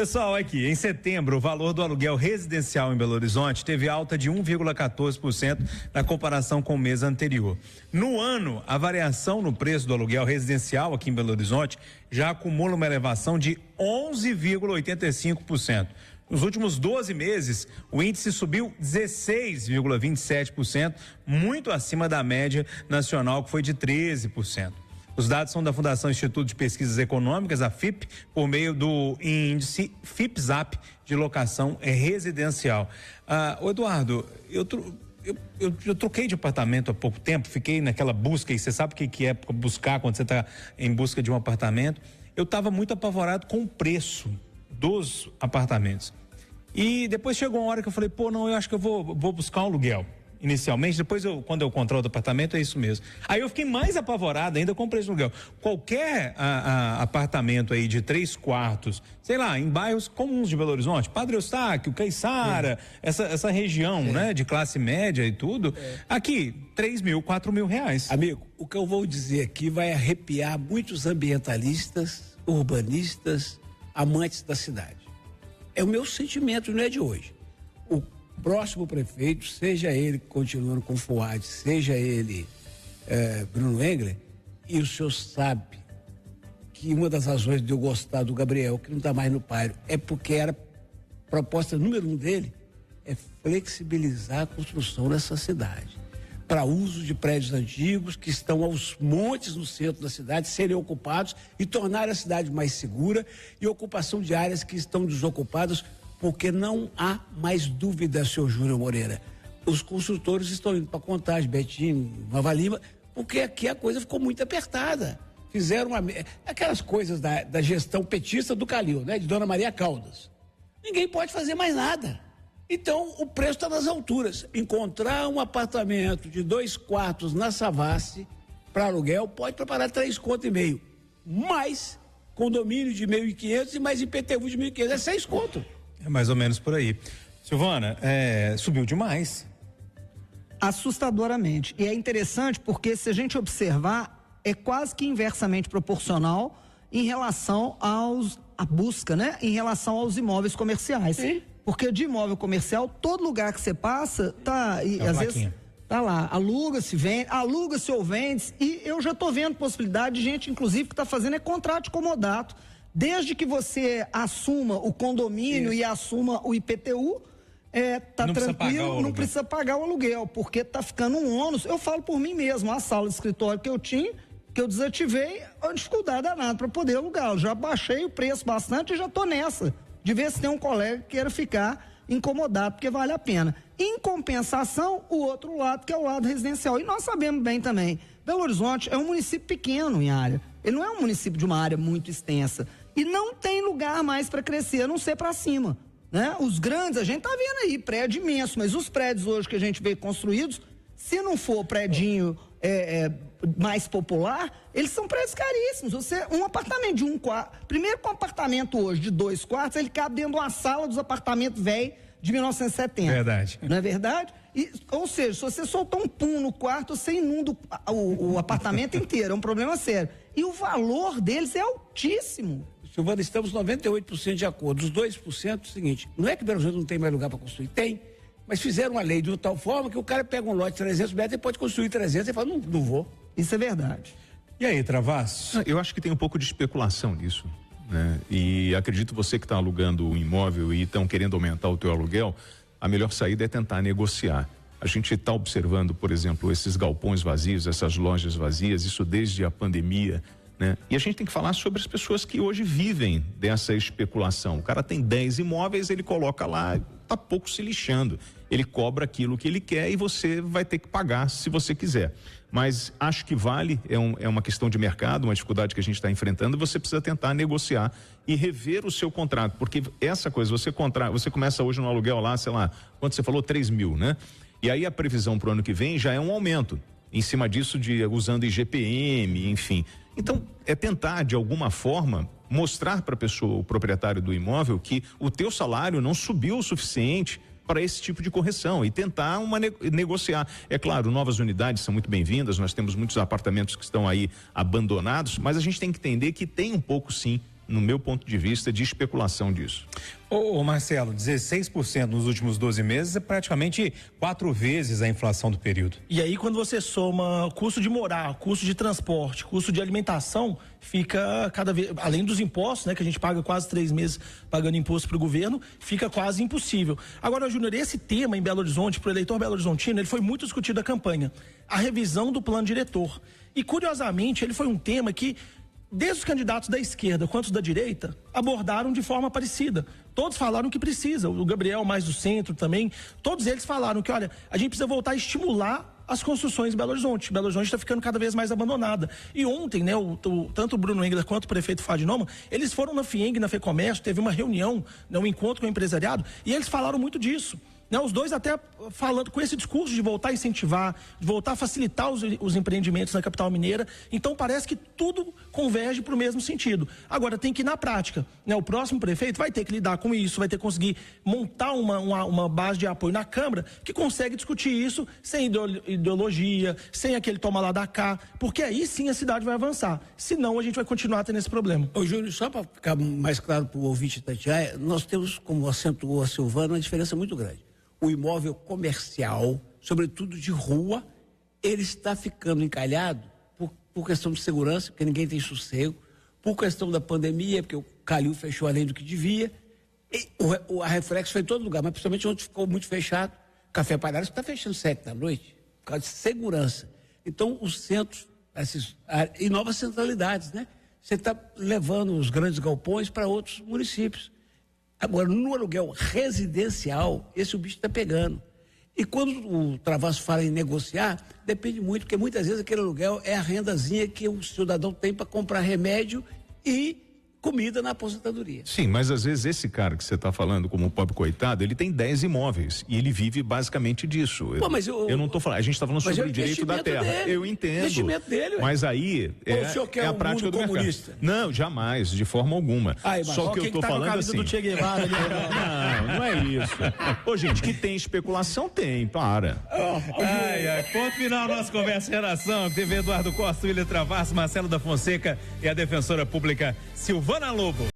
Pessoal, aqui, em setembro, o valor do aluguel residencial em Belo Horizonte teve alta de 1,14% na comparação com o mês anterior. No ano, a variação no preço do aluguel residencial aqui em Belo Horizonte já acumula uma elevação de 11,85%. Nos últimos 12 meses, o índice subiu 16,27%, muito acima da média nacional, que foi de 13%. Os dados são da Fundação Instituto de Pesquisas Econômicas, a FIP, por meio do índice FIPZAP de locação residencial. Eduardo, eu troquei de apartamento há pouco tempo, fiquei naquela busca, e você sabe o que é buscar quando você está em busca de um apartamento. Eu estava muito apavorado com o preço dos apartamentos. E depois chegou uma hora que eu falei, eu acho que eu vou buscar um aluguel. Inicialmente, depois quando eu contrato o apartamento, é isso mesmo. Aí eu fiquei mais apavorado ainda com o preço do aluguel. Qualquer apartamento aí de 3 quartos, sei lá, em bairros comuns de Belo Horizonte, Padre Eustáquio, Caiçara, essa região, né, de classe média e tudo, aqui, 3 mil, 4 mil reais. Amigo, o que eu vou dizer aqui vai arrepiar muitos ambientalistas, urbanistas, amantes da cidade. É o meu sentimento, não é de hoje. O próximo prefeito, seja ele continuando com o Fuad, seja ele Bruno Engler, e o senhor sabe que uma das razões de eu gostar do Gabriel, que não está mais no páreo, é porque era proposta número 1 dele, é flexibilizar a construção dessa cidade para uso de prédios antigos que estão aos montes no centro da cidade serem ocupados e tornar a cidade mais segura, e ocupação de áreas que estão desocupadas, porque não há mais dúvida, senhor Júnior Moreira. Os construtores estão indo para Contagem, Betim, Nova Lima, porque aqui a coisa ficou muito apertada. Fizeram aquelas coisas da gestão petista do Calil, né? De Dona Maria Caldas. Ninguém pode fazer mais nada. Então, o preço está nas alturas. Encontrar um apartamento de 2 quartos na Savassi para aluguel pode preparar 3,5 conto. Mais condomínio de 1.500 e mais IPTU de 1.500. É 6 conto. É mais ou menos por aí. Silvana, subiu demais. Assustadoramente. E é interessante porque, se a gente observar, é quase que inversamente proporcional em relação à busca, né? Em relação aos imóveis comerciais. Sim. Porque de imóvel comercial, todo lugar que você passa, tá, e às vezes tá lá, aluga-se, vende, aluga-se ou vende, e eu já tô vendo possibilidade de gente, inclusive, que tá fazendo contrato de comodato. Desde que você assuma o condomínio e assuma o IPTU, tá não tranquilo, não precisa pagar o aluguel, porque tá ficando um ônus. Eu falo por mim mesmo, a sala de escritório que eu tinha, que eu desativei, a dificuldade danada para poder alugar. Eu já baixei o preço bastante e já tô nessa, de ver se tem um colega que queira ficar incomodado, porque vale a pena. Em compensação, o outro lado, que é o lado residencial. E nós sabemos bem também, Belo Horizonte é um município pequeno em área. Ele não é um município de uma área muito extensa. E não tem lugar mais para crescer, a não ser para cima, né? Os grandes, a gente tá vendo aí, prédio imenso, mas os prédios hoje que a gente vê construídos, se não for prédinho mais popular, eles são prédios caríssimos. Um apartamento de 1 quarto, primeiro que um apartamento hoje de 2 quartos, ele cabe dentro de uma sala dos apartamentos velhos de 1970. Verdade. Não é verdade? Ou seja, se você soltar um pum no quarto, você inunda o apartamento inteiro, é um problema sério. E o valor deles é altíssimo. Silvana, estamos 98% de acordo. Os 2% é o seguinte, não é que Belo Horizonte não tem mais lugar para construir, tem, mas fizeram uma lei de tal forma que o cara pega um lote de 300 metros e pode construir 300 e fala, não vou. Isso é verdade. E aí, Travassos? Eu acho que tem um pouco de especulação nisso, né? E acredito você que está alugando um imóvel e estão querendo aumentar o teu aluguel, a melhor saída é tentar negociar. A gente está observando, por exemplo, esses galpões vazios, essas lojas vazias, isso desde a pandemia, né? E a gente tem que falar sobre as pessoas que hoje vivem dessa especulação. O cara tem 10 imóveis, ele coloca lá, tá pouco se lixando. Ele cobra aquilo que ele quer e você vai ter que pagar se você quiser. Mas acho que vale, é uma questão de mercado, uma dificuldade que a gente está enfrentando, você precisa tentar negociar e rever o seu contrato, porque essa coisa, você começa hoje no aluguel lá, sei lá, quanto você falou? 3 mil, né? E aí a previsão para o ano que vem já é um aumento, em cima disso usando IGPM, enfim. Então, é tentar, de alguma forma, mostrar para a pessoa, o proprietário do imóvel, que o teu salário não subiu o suficiente para esse tipo de correção e tentar negociar. É claro, novas unidades são muito bem-vindas, nós temos muitos apartamentos que estão aí abandonados, mas a gente tem que entender que tem um pouco, sim, no meu ponto de vista, de especulação disso. Ô Marcelo, 16% nos últimos 12 meses é praticamente 4 vezes a inflação do período. E aí, quando você soma custo de morar, custo de transporte, custo de alimentação, fica cada vez, além dos impostos, né, que a gente paga quase 3 meses pagando imposto para o governo, fica quase impossível. Agora, Júnior, esse tema em Belo Horizonte, para o eleitor belo-horizontino, ele foi muito discutido na campanha, a revisão do plano diretor. E, curiosamente, ele foi um tema que desde os candidatos da esquerda quanto os da direita, abordaram de forma parecida. Todos falaram que precisa, o Gabriel mais do centro também, todos eles falaram que, olha, a gente precisa voltar a estimular as construções em Belo Horizonte. Belo Horizonte está ficando cada vez mais abandonada. E ontem, né, tanto o Bruno Engler quanto o prefeito Fábio Noma, eles foram na FIENG, na FEComércio, teve uma reunião, né, um encontro com o empresariado, e eles falaram muito disso. Né, os dois até falando com esse discurso de voltar a incentivar, de voltar a facilitar os empreendimentos na capital mineira. Então parece que tudo converge para o mesmo sentido. Agora tem que ir na prática. Né, o próximo prefeito vai ter que lidar com isso, vai ter que conseguir montar uma base de apoio na Câmara que consegue discutir isso sem ideologia, sem aquele toma lá da cá, porque aí sim a cidade vai avançar. Senão a gente vai continuar tendo esse problema. Ô Júlio, só para ficar mais claro para o ouvinte Tatiaia, nós temos, como acentuou a Silvana, uma diferença muito grande. O imóvel comercial, sobretudo de rua, ele está ficando encalhado por questão de segurança, porque ninguém tem sossego, por questão da pandemia, porque o Calil fechou além do que devia, e a reflexo foi em todo lugar, mas principalmente onde ficou muito fechado. Café Palhares está fechando 7 da noite, por causa de segurança. Então, os centros, e novas centralidades, né? Você está levando os grandes galpões para outros municípios. Agora, no aluguel residencial, esse o bicho está pegando. E quando o Travasso fala em negociar, depende muito, porque muitas vezes aquele aluguel é a rendazinha que o cidadão tem para comprar remédio e comida na aposentadoria. Sim, mas às vezes esse cara que você está falando como pobre coitado, ele tem 10 imóveis e ele vive basicamente disso. Pô, mas eu não estou falando, a gente está falando sobre o direito da terra. Dele, eu entendo. Investimento dele, mas aí é a prática do mercado. Não, jamais, de forma alguma. Só que eu estou falando assim. Do che Guevara, não é isso. Ô, gente, que tem especulação, tem, para. Ponto final nossa conversa em redação. TV Eduardo Costa, William Travasso, Marcelo da Fonseca e a defensora pública Silvana Lobo.